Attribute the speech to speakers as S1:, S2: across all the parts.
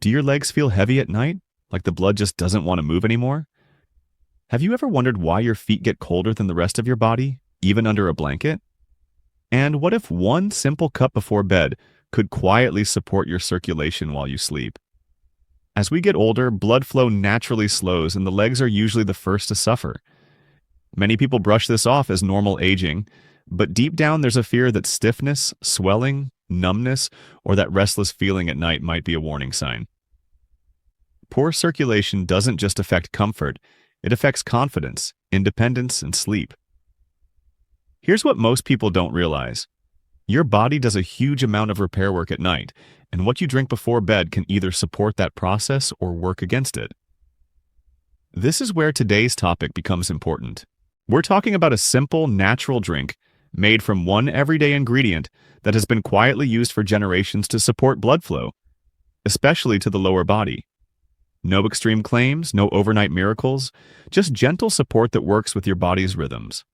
S1: Do your legs feel heavy at night, like the blood just doesn't want to move anymore? Have you ever wondered why your feet get colder than the rest of your body, even under a blanket? And what if one simple cup before bed could quietly support your circulation while you sleep? As we get older, blood flow naturally slows and the legs are usually the first to suffer. Many people brush this off as normal aging, but deep down there's a fear that stiffness, swelling, numbness, or that restless feeling at night might be a warning sign. Poor circulation doesn't just affect comfort, it affects confidence, independence, and sleep. Here's what most people don't realize. Your body does a huge amount of repair work at night, and what you drink before bed can either support that process or work against it. This is where today's topic becomes important. We're talking about a simple, natural drink made from one everyday ingredient that has been quietly used for generations to support blood flow, especially to the lower body. No extreme claims, no overnight miracles, just gentle support that works with your body's rhythms.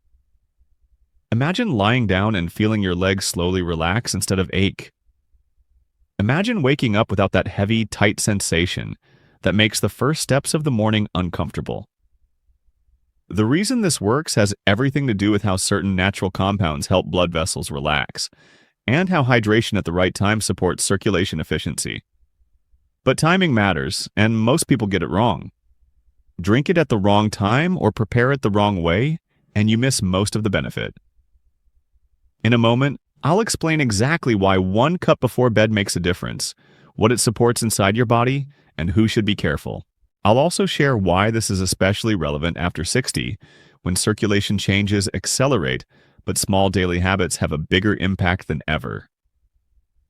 S1: Imagine lying down and feeling your legs slowly relax instead of ache. Imagine waking up without that heavy, tight sensation that makes the first steps of the morning uncomfortable. The reason this works has everything to do with how certain natural compounds help blood vessels relax, and how hydration at the right time supports circulation efficiency. But timing matters, and most people get it wrong. Drink it at the wrong time or prepare it the wrong way, and you miss most of the benefit. In a moment, I'll explain exactly why one cup before bed makes a difference, what it supports inside your body, and who should be careful. I'll also share why this is especially relevant after 60, when circulation changes accelerate, but small daily habits have a bigger impact than ever.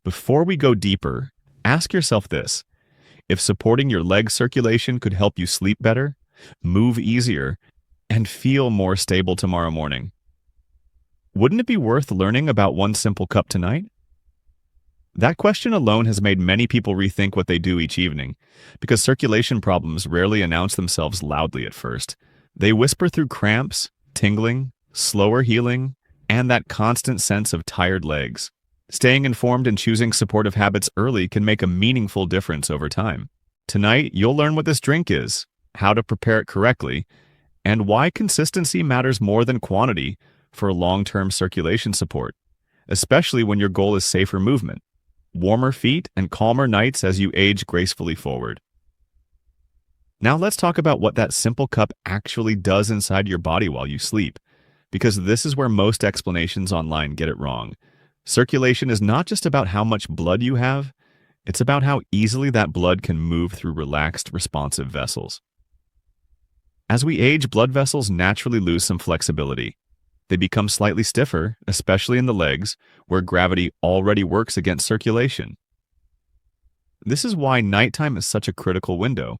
S1: Before we go deeper, ask yourself this. If supporting your leg circulation could help you sleep better, move easier, and feel more stable tomorrow morning, wouldn't it be worth learning about one simple cup tonight? That question alone has made many people rethink what they do each evening, because circulation problems rarely announce themselves loudly at first. They whisper through cramps, tingling, slower healing, and that constant sense of tired legs. Staying informed and choosing supportive habits early can make a meaningful difference over time. Tonight, you'll learn what this drink is, how to prepare it correctly, and why consistency matters more than quantity for long-term circulation support, especially when your goal is safer movement, warmer feet, and calmer nights as you age gracefully forward. Now let's talk about what that simple cup actually does inside your body while you sleep, because this is where most explanations online get it wrong. Circulation is not just about how much blood you have, it's about how easily that blood can move through relaxed, responsive vessels. As we age, blood vessels naturally lose some flexibility. They become slightly stiffer, especially in the legs, where gravity already works against circulation. This is why nighttime is such a critical window.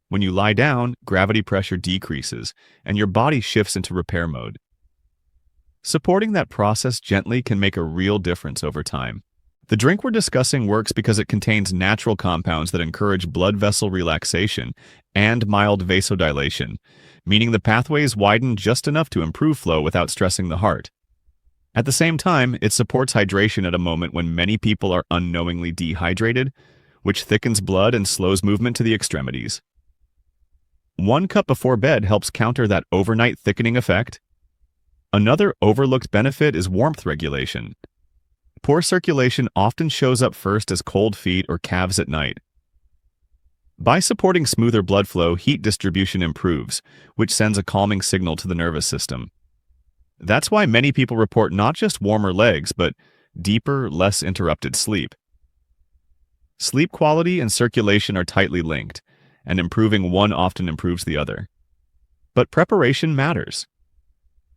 S1: When you lie down, gravity pressure decreases, and your body shifts into repair mode. Supporting that process gently can make a real difference over time. The drink we're discussing works because it contains natural compounds that encourage blood vessel relaxation and mild vasodilation, meaning the pathways widen just enough to improve flow without stressing the heart. At the same time, it supports hydration at a moment when many people are unknowingly dehydrated, which thickens blood and slows movement to the extremities. One cup before bed helps counter that overnight thickening effect. Another overlooked benefit is warmth regulation. Poor circulation often shows up first as cold feet or calves at night. By supporting smoother blood flow, heat distribution improves, which sends a calming signal to the nervous system. That's why many people report not just warmer legs, but deeper, less interrupted sleep. Sleep quality and circulation are tightly linked, and improving one often improves the other. But preparation matters.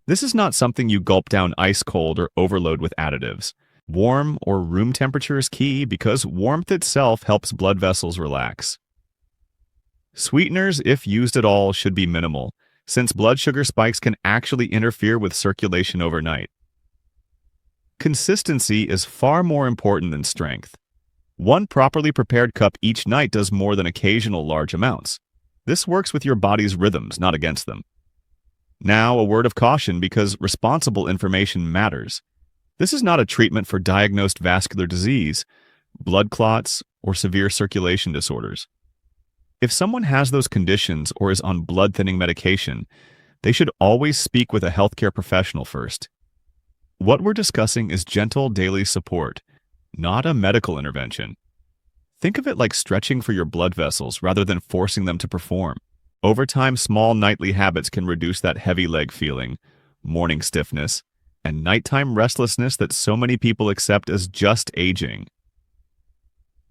S1: This is not something you gulp down ice cold or overload with additives. Warm or room temperature is key because warmth itself helps blood vessels relax. Sweeteners, if used at all, should be minimal, since blood sugar spikes can actually interfere with circulation overnight. Consistency is far more important than strength. One properly prepared cup each night does more than occasional large amounts. This works with your body's rhythms, not against them. Now, a word of caution because responsible information matters. This is not a treatment for diagnosed vascular disease, blood clots, or severe circulation disorders. If someone has those conditions or is on blood-thinning medication, they should always speak with a healthcare professional first. What we're discussing is gentle daily support, not a medical intervention. Think of it like stretching for your blood vessels rather than forcing them to perform. Over time, small nightly habits can reduce that heavy leg feeling, morning stiffness, and nighttime restlessness that so many people accept as just aging.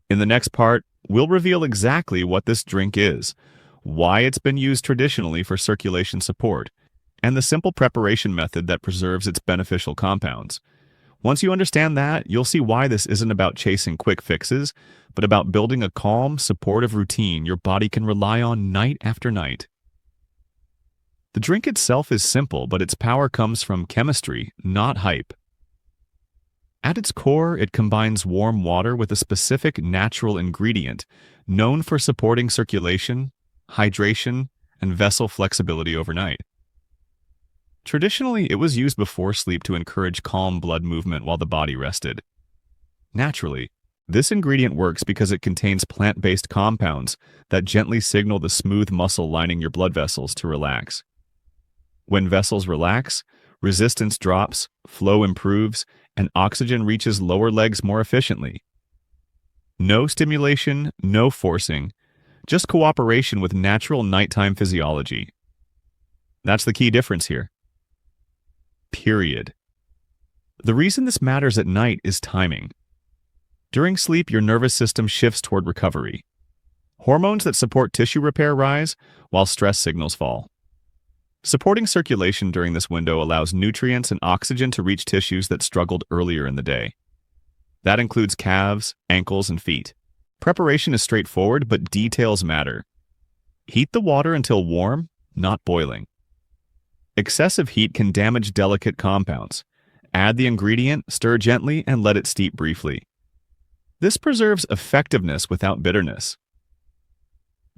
S1: In the next part, we'll reveal exactly what this drink is, why it's been used traditionally for circulation support, and the simple preparation method that preserves its beneficial compounds. Once you understand that, you'll see why this isn't about chasing quick fixes, but about building a calm, supportive routine your body can rely on night after night. The drink itself is simple, but its power comes from chemistry, not hype. At its core, it combines warm water with a specific natural ingredient known for supporting circulation, hydration, and vessel flexibility overnight. Traditionally, it was used before sleep to encourage calm blood movement while the body rested. Naturally, this ingredient works because it contains plant-based compounds that gently signal the smooth muscle lining your blood vessels to relax. When vessels relax, resistance drops, flow improves, and oxygen reaches lower legs more efficiently. No stimulation, no forcing, just cooperation with natural nighttime physiology. That's the key difference here. Period. The reason this matters at night is timing. During sleep, your nervous system shifts toward recovery. Hormones that support tissue repair rise, while stress signals fall. Supporting circulation during this window allows nutrients and oxygen to reach tissues that struggled earlier in the day. That includes calves, ankles, and feet. Preparation is straightforward, but details matter. Heat the water until warm, not boiling. Excessive heat can damage delicate compounds. Add the ingredient, stir gently, and let it steep briefly. This preserves effectiveness without bitterness.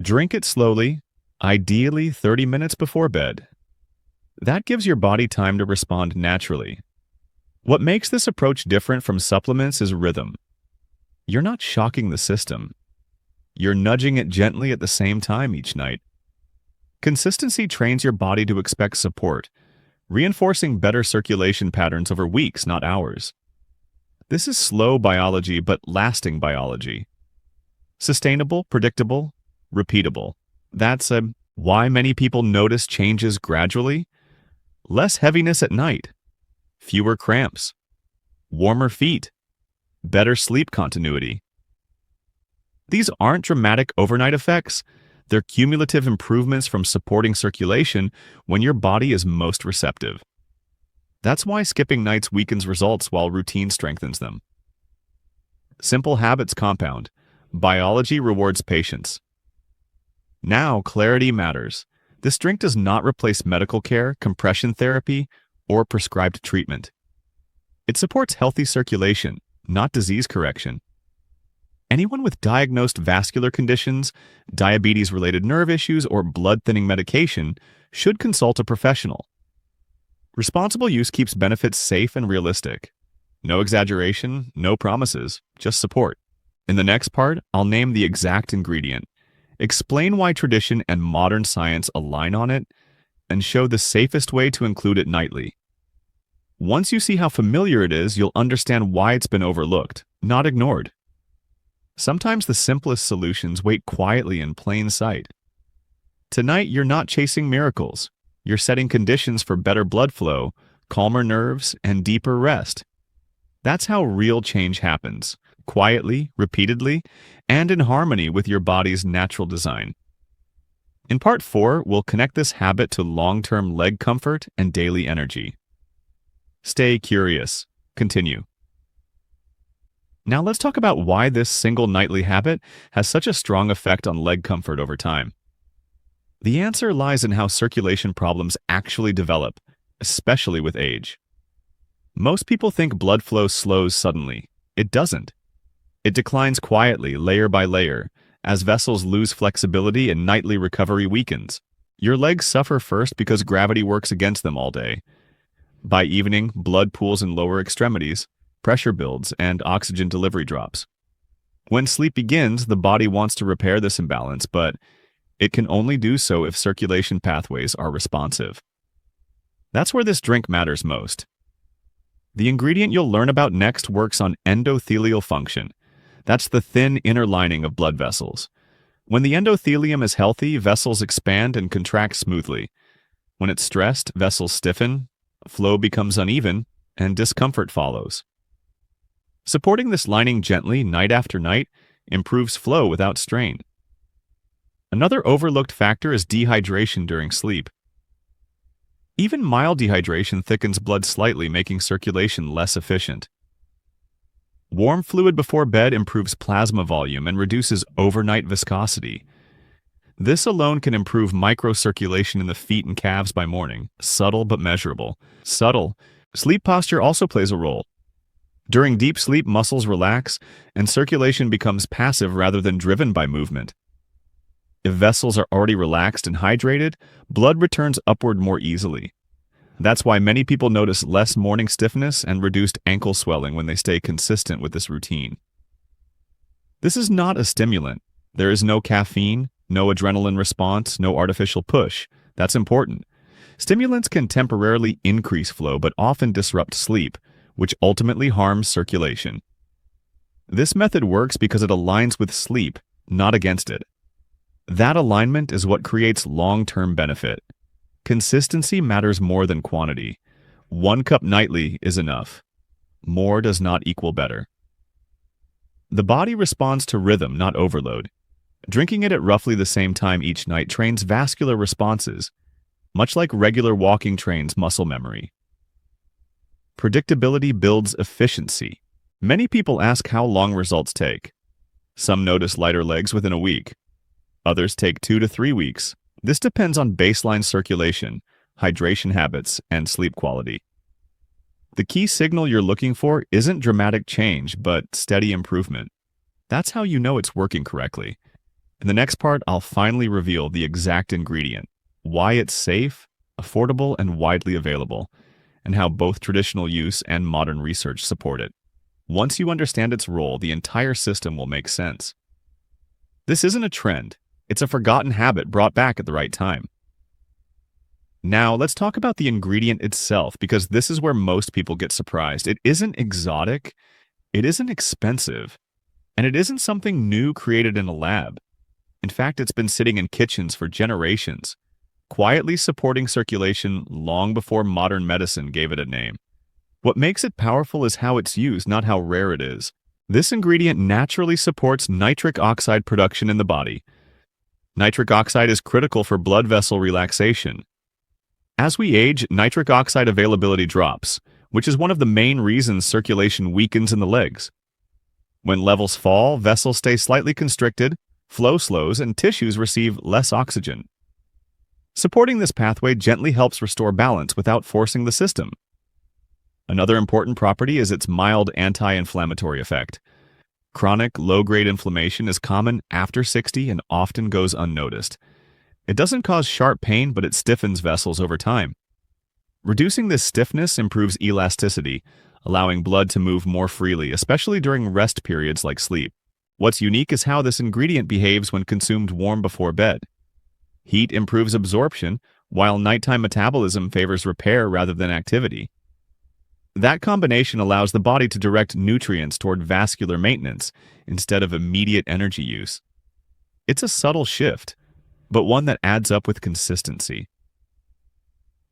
S1: Drink it slowly, ideally 30 minutes before bed. That gives your body time to respond naturally. What makes this approach different from supplements is rhythm. You're not shocking the system. You're nudging it gently at the same time each night. Consistency trains your body to expect support, reinforcing better circulation patterns over weeks, not hours. This is slow biology, but lasting biology. Sustainable, predictable, repeatable. That's why many people notice changes gradually. Less heaviness at night, fewer cramps, warmer feet, better sleep continuity. These aren't dramatic overnight effects. They're cumulative improvements from supporting circulation when your body is most receptive. That's why skipping nights weakens results while routine strengthens them. Simple habits compound. Biology rewards patience. Now, clarity matters. This drink does not replace medical care, compression therapy, or prescribed treatment. It supports healthy circulation, not disease correction. Anyone with diagnosed vascular conditions, diabetes-related nerve issues, or blood-thinning medication should consult a professional. Responsible use keeps benefits safe and realistic. No exaggeration, no promises, just support. In the next part, I'll name the exact ingredient, explain why tradition and modern science align on it, and show the safest way to include it nightly. Once you see how familiar it is, you'll understand why it's been overlooked, not ignored. Sometimes the simplest solutions wait quietly in plain sight. Tonight, you're not chasing miracles. You're setting conditions for better blood flow, calmer nerves, and deeper rest. That's how real change happens, quietly, repeatedly, and in harmony with your body's natural design. In Part 4, we'll connect this habit to long-term leg comfort and daily energy. Stay curious. Continue. Now let's talk about why this single nightly habit has such a strong effect on leg comfort over time. The answer lies in how circulation problems actually develop, especially with age. Most people think blood flow slows suddenly. It doesn't. It declines quietly, layer by layer, as vessels lose flexibility and nightly recovery weakens. Your legs suffer first because gravity works against them all day. By evening, blood pools in lower extremities, pressure builds, and oxygen delivery drops. When sleep begins, the body wants to repair this imbalance, but it can only do so if circulation pathways are responsive. That's where this drink matters most. The ingredient you'll learn about next works on endothelial function. That's the thin inner lining of blood vessels. When the endothelium is healthy, vessels expand and contract smoothly. When it's stressed, vessels stiffen, flow becomes uneven, and discomfort follows. Supporting this lining gently night after night improves flow without strain. Another overlooked factor is dehydration during sleep. Even mild dehydration thickens blood slightly, making circulation less efficient. Warm fluid before bed improves plasma volume and reduces overnight viscosity. This alone can improve microcirculation in the feet and calves by morning, subtle but measurable. Sleep posture also plays a role. During deep sleep, muscles relax, and circulation becomes passive rather than driven by movement. If vessels are already relaxed and hydrated, blood returns upward more easily. That's why many people notice less morning stiffness and reduced ankle swelling when they stay consistent with this routine. This is not a stimulant. There is no caffeine, no adrenaline response, no artificial push. That's important. Stimulants can temporarily increase flow but often disrupt sleep, which ultimately harms circulation. This method works because it aligns with sleep, not against it. That alignment is what creates long-term benefit. Consistency matters more than quantity. 1 cup nightly is enough. More does not equal better. The body responds to rhythm, not overload. Drinking it at roughly the same time each night trains vascular responses, much like regular walking trains muscle memory. Predictability builds efficiency. Many people ask how long results take. Some notice lighter legs within a week. Others take 2 to 3 weeks. This depends on baseline circulation, hydration habits, and sleep quality. The key signal you're looking for isn't dramatic change, but steady improvement. That's how you know it's working correctly. In the next part, I'll finally reveal the exact ingredient, why it's safe, affordable, and widely available, and how both traditional use and modern research support it. Once you understand its role, the entire system will make sense. This isn't a trend. It's a forgotten habit brought back at the right time. Now, let's talk about the ingredient itself, because this is where most people get surprised. It isn't exotic, it isn't expensive, and it isn't something new created in a lab. In fact, it's been sitting in kitchens for generations, quietly supporting circulation long before modern medicine gave it a name. What makes it powerful is how it's used, not how rare it is. This ingredient naturally supports nitric oxide production in the body. Nitric oxide is critical for blood vessel relaxation. As we age, nitric oxide availability drops, which is one of the main reasons circulation weakens in the legs. When levels fall, vessels stay slightly constricted, flow slows, and tissues receive less oxygen. Supporting this pathway gently helps restore balance without forcing the system. Another important property is its mild anti-inflammatory effect. Chronic, low-grade inflammation is common after 60 and often goes unnoticed. It doesn't cause sharp pain, but it stiffens vessels over time. Reducing this stiffness improves elasticity, allowing blood to move more freely, especially during rest periods like sleep. What's unique is how this ingredient behaves when consumed warm before bed. Heat improves absorption, while nighttime metabolism favors repair rather than activity. That combination allows the body to direct nutrients toward vascular maintenance instead of immediate energy use. It's a subtle shift, but one that adds up with consistency.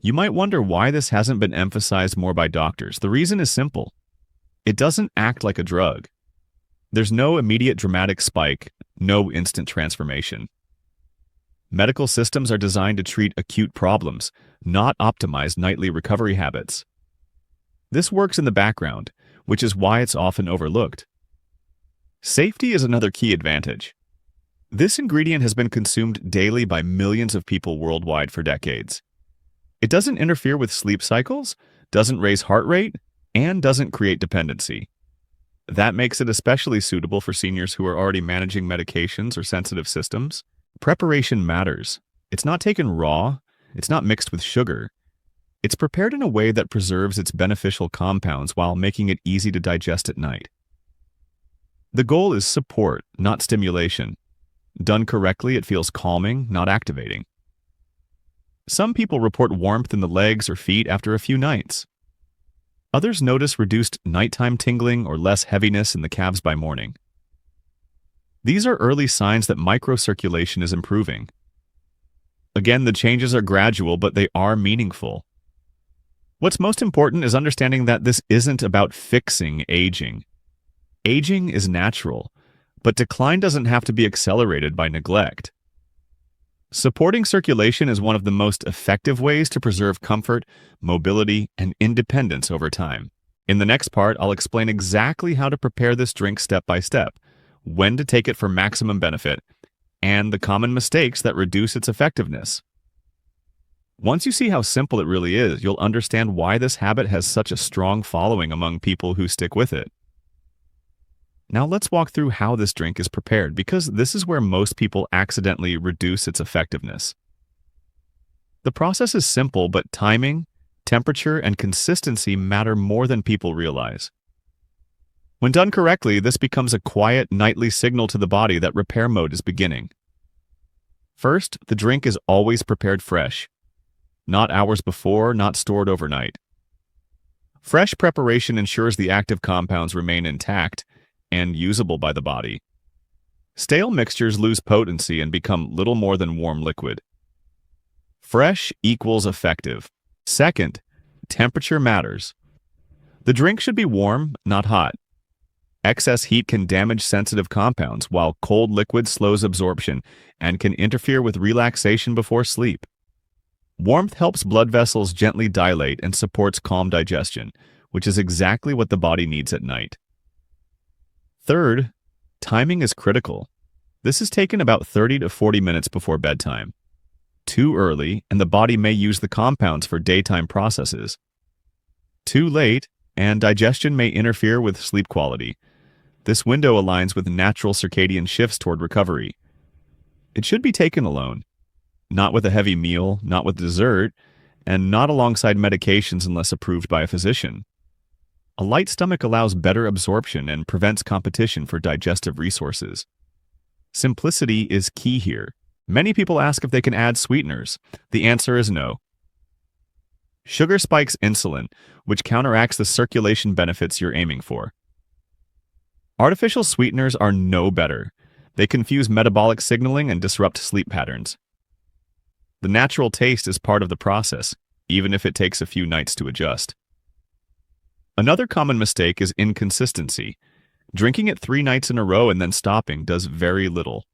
S1: You might wonder why this hasn't been emphasized more by doctors. The reason is simple. It doesn't act like a drug. There's no immediate dramatic spike, no instant transformation. Medical systems are designed to treat acute problems, not optimize nightly recovery habits. This works in the background, which is why it's often overlooked. Safety is another key advantage. This ingredient has been consumed daily by millions of people worldwide for decades. It doesn't interfere with sleep cycles, doesn't raise heart rate, and doesn't create dependency. That makes it especially suitable for seniors who are already managing medications or sensitive systems. Preparation matters. It's not taken raw, it's not mixed with sugar. It's prepared in a way that preserves its beneficial compounds while making it easy to digest at night. The goal is support, not stimulation. Done correctly, it feels calming, not activating. Some people report warmth in the legs or feet after a few nights. Others notice reduced nighttime tingling or less heaviness in the calves by morning. These are early signs that microcirculation is improving. Again, the changes are gradual, but they are meaningful. What's most important is understanding that this isn't about fixing aging. Aging is natural, but decline doesn't have to be accelerated by neglect. Supporting circulation is one of the most effective ways to preserve comfort, mobility, and independence over time. In the next part, I'll explain exactly how to prepare this drink step by step, when to take it for maximum benefit, and the common mistakes that reduce its effectiveness. Once you see how simple it really is, you'll understand why this habit has such a strong following among people who stick with it. Now let's walk through how this drink is prepared, because this is where most people accidentally reduce its effectiveness. The process is simple, but timing, temperature, and consistency matter more than people realize. When done correctly, this becomes a quiet, nightly signal to the body that repair mode is beginning. First, the drink is always prepared fresh. Not hours before, not stored overnight. Fresh preparation ensures the active compounds remain intact and usable by the body. Stale mixtures lose potency and become little more than warm liquid. Fresh equals effective. Second, temperature matters. The drink should be warm, not hot. Excess heat can damage sensitive compounds, while cold liquid slows absorption and can interfere with relaxation before sleep. Warmth helps blood vessels gently dilate and supports calm digestion, which is exactly what the body needs at night. Third, timing is critical. This is taken about 30 to 40 minutes before bedtime. Too early, and the body may use the compounds for daytime processes. Too late, and digestion may interfere with sleep quality. This window aligns with natural circadian shifts toward recovery. It should be taken alone, not with a heavy meal, not with dessert, and not alongside medications unless approved by a physician. A light stomach allows better absorption and prevents competition for digestive resources. Simplicity is key here. Many people ask if they can add sweeteners. The answer is no. Sugar spikes insulin, which counteracts the circulation benefits you're aiming for. Artificial sweeteners are no better. They confuse metabolic signaling and disrupt sleep patterns. The natural taste is part of the process, even if it takes a few nights to adjust. Another common mistake is inconsistency. Drinking it 3 nights in a row and then stopping does very little.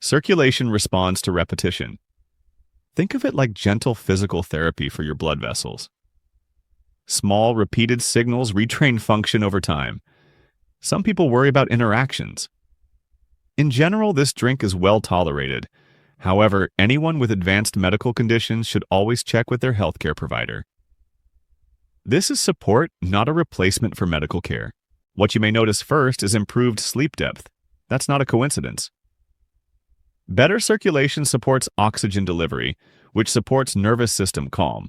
S1: Circulation responds to repetition. Think of it like gentle physical therapy for your blood vessels. Small, repeated signals retrain function over time. Some people worry about interactions. In general, this drink is well tolerated. However, anyone with advanced medical conditions should always check with their healthcare provider. This is support, not a replacement for medical care. What you may notice first is improved sleep depth. That's not a coincidence. Better circulation supports oxygen delivery, which supports nervous system calm.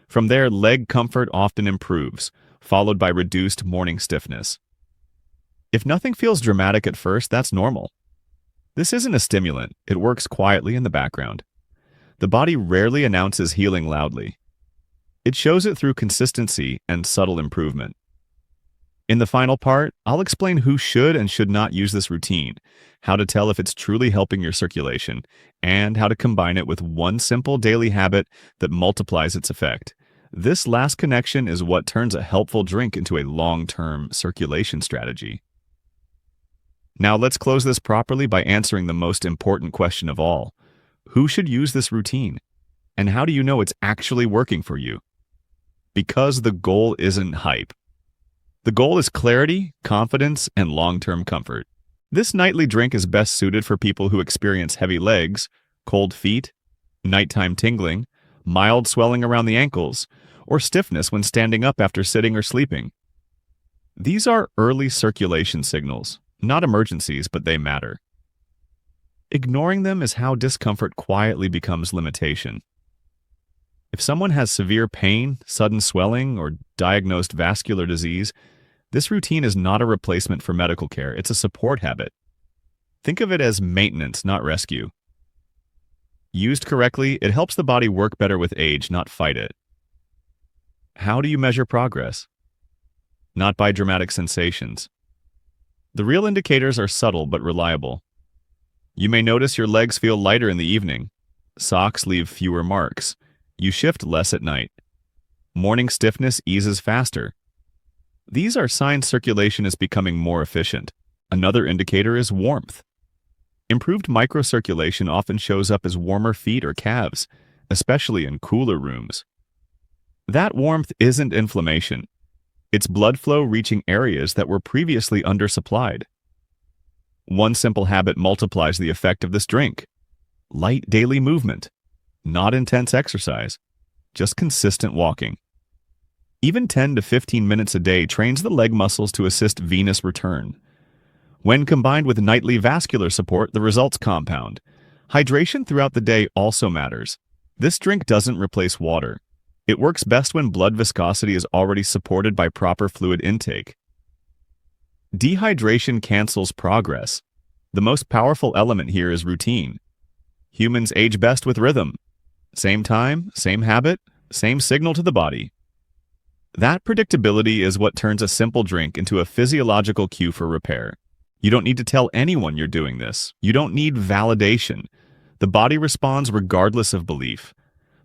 S1: From there, leg comfort often improves, followed by reduced morning stiffness. If nothing feels dramatic at first, that's normal. This isn't a stimulant. It works quietly in the background. The body rarely announces healing loudly. It shows it through consistency and subtle improvement. In the final part, I'll explain who should and should not use this routine, how to tell if it's truly helping your circulation, and how to combine it with one simple daily habit that multiplies its effect. This last connection is what turns a helpful drink into a long-term circulation strategy. Now let's close this properly by answering the most important question of all. Who should use this routine? And how do you know it's actually working for you? Because the goal isn't hype. The goal is clarity, confidence, and long-term comfort. This nightly drink is best suited for people who experience heavy legs, cold feet, nighttime tingling, mild swelling around the ankles, or stiffness when standing up after sitting or sleeping. These are early circulation signals. Not emergencies, but they matter. Ignoring them is how discomfort quietly becomes limitation. If someone has severe pain, sudden swelling, or diagnosed vascular disease, This routine is not a replacement for medical care, it's a support habit. Think of it as maintenance, not rescue. Used correctly, it helps the body work better with age, not fight it. How do you measure progress? Not by dramatic sensations. The real indicators are subtle but reliable. You may notice your legs feel lighter in the evening. Socks leave fewer marks. You shift less at night. Morning stiffness eases faster. These are signs circulation is becoming more efficient. Another indicator is warmth. Improved microcirculation often shows up as warmer feet or calves, especially in cooler rooms. That warmth isn't inflammation. It's blood flow reaching areas that were previously undersupplied. One simple habit multiplies the effect of this drink. Light daily movement. Not intense exercise. Just consistent walking. Even 10 to 15 minutes a day trains the leg muscles to assist venous return. When combined with nightly vascular support, the results compound. Hydration throughout the day also matters. This drink doesn't replace water. It works best when blood viscosity is already supported by proper fluid intake. Dehydration cancels progress. The most powerful element here is routine. Humans age best with rhythm. Same time, same habit, same signal to the body. That predictability is what turns a simple drink into a physiological cue for repair. You don't need to tell anyone you're doing this. You don't need validation. The body responds regardless of belief.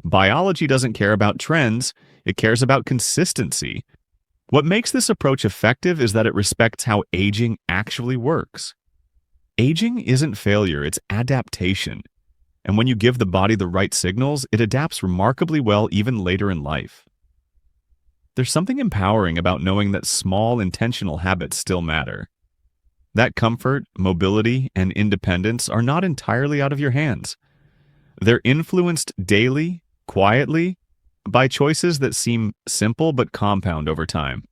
S1: Biology doesn't care about trends, it cares about consistency. What makes this approach effective is that it respects how aging actually works. Aging isn't failure, it's adaptation. And when you give the body the right signals, it adapts remarkably well even later in life. There's something empowering about knowing that small, intentional habits still matter. That comfort, mobility, and independence are not entirely out of your hands. They're influenced daily, quietly, by choices that seem simple but compound over time.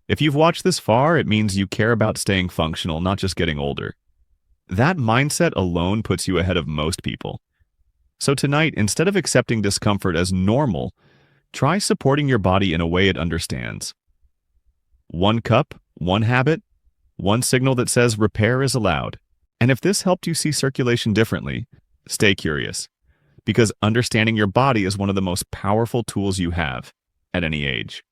S1: If you've watched this far, it means you care about staying functional, not just getting older. That mindset alone puts you ahead of most people. So tonight, instead of accepting discomfort as normal, try supporting your body in a way it understands. One cup, one habit, one signal that says repair is allowed. And if this helped you see circulation differently, stay curious, because understanding your body is one of the most powerful tools you have at any age.